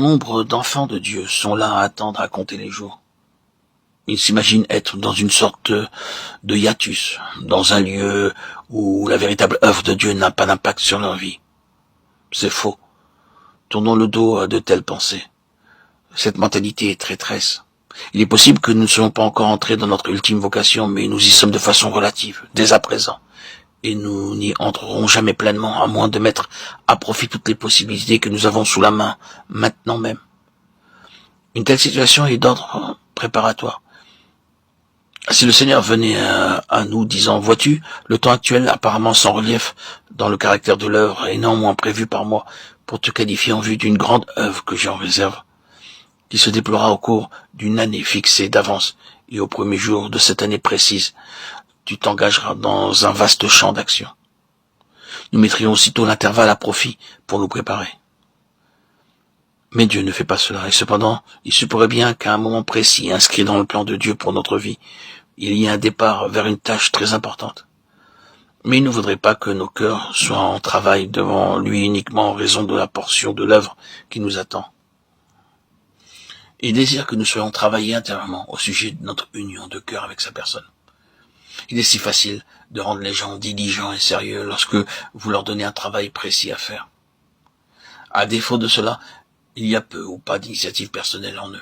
nombre d'enfants de Dieu sont là à attendre à compter les jours. Ils s'imaginent être dans une sorte de hiatus, dans un lieu où la véritable œuvre de Dieu n'a pas d'impact sur leur vie. C'est faux. Tournons le dos à de telles pensées. Cette mentalité est traîtresse. Il est possible que nous ne soyons pas encore entrés dans notre ultime vocation, mais nous y sommes de façon relative, dès à présent. Et nous n'y entrerons jamais pleinement, à moins de mettre à profit toutes les possibilités que nous avons sous la main, maintenant même. Une telle situation est d'ordre préparatoire. Si le Seigneur venait à nous disant, vois-tu, le temps actuel apparemment sans relief dans le caractère de l'œuvre est néanmoins prévu par moi pour te qualifier en vue d'une grande œuvre que j'ai en réserve, qui se déploiera au cours d'une année fixée d'avance, et au premier jour de cette année précise, tu t'engageras dans un vaste champ d'action. Nous mettrions aussitôt l'intervalle à profit pour nous préparer. Mais Dieu ne fait pas cela, et cependant, il se pourrait bien qu'à un moment précis, inscrit dans le plan de Dieu pour notre vie, il y ait un départ vers une tâche très importante. Mais il ne voudrait pas que nos cœurs soient en travail devant lui uniquement en raison de la portion de l'œuvre qui nous attend. Il désire que nous soyons travaillés intérieurement au sujet de notre union de cœur avec sa personne. Il est si facile de rendre les gens diligents et sérieux lorsque vous leur donnez un travail précis à faire. À défaut de cela, il y a peu ou pas d'initiative personnelle en eux,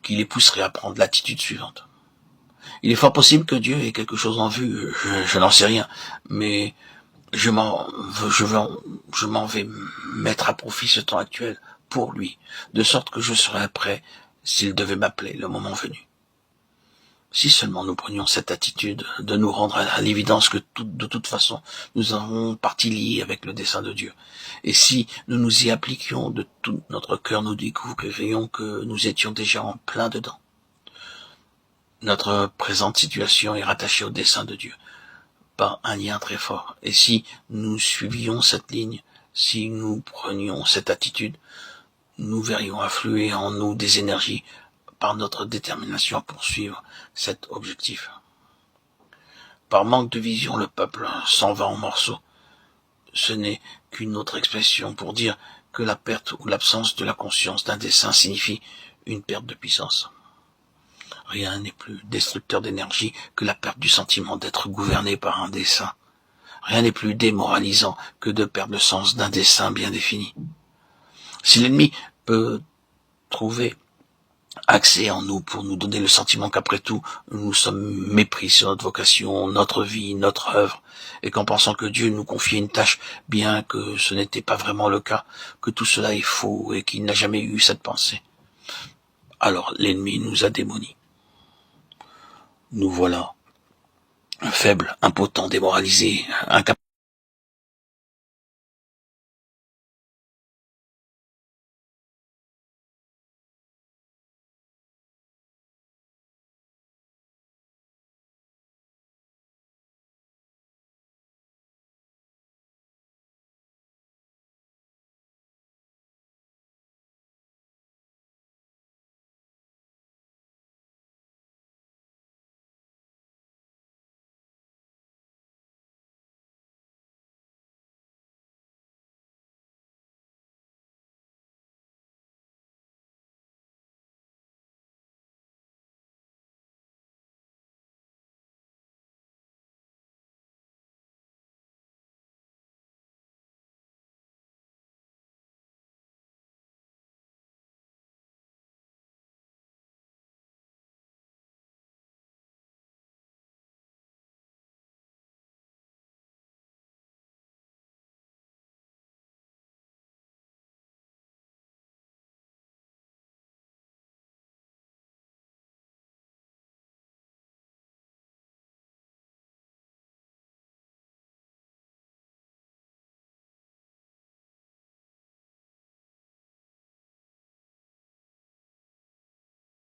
qui les pousserait à prendre l'attitude suivante. Il est fort possible que Dieu ait quelque chose en vue, je n'en sais rien, mais je m'en vais mettre à profit ce temps actuel pour lui, de sorte que je serai prêt s'il devait m'appeler le moment venu. Si seulement nous prenions cette attitude de nous rendre à l'évidence que de toute façon nous avons partie liée avec le dessein de Dieu, et si nous nous y appliquions de tout notre cœur, nous découvririons que nous étions déjà en plein dedans. Notre présente situation est rattachée au dessein de Dieu par un lien très fort, et si nous suivions cette ligne, si nous prenions cette attitude, nous verrions affluer en nous des énergies par notre détermination à poursuivre cet objectif. Par manque de vision, le peuple s'en va en morceaux. Ce n'est qu'une autre expression pour dire que la perte ou l'absence de la conscience d'un dessein signifie une perte de puissance. Rien n'est plus destructeur d'énergie que la perte du sentiment d'être gouverné par un dessein. Rien n'est plus démoralisant que de perdre le sens d'un dessein bien défini. Si l'ennemi peut trouver accès en nous pour nous donner le sentiment qu'après tout, nous sommes mépris sur notre vocation, notre vie, notre œuvre, et qu'en pensant que Dieu nous confiait une tâche, bien que ce n'était pas vraiment le cas, que tout cela est faux et qu'il n'a jamais eu cette pensée, alors l'ennemi nous a démonis. Nous voilà, faibles, impotents, démoralisés, incapables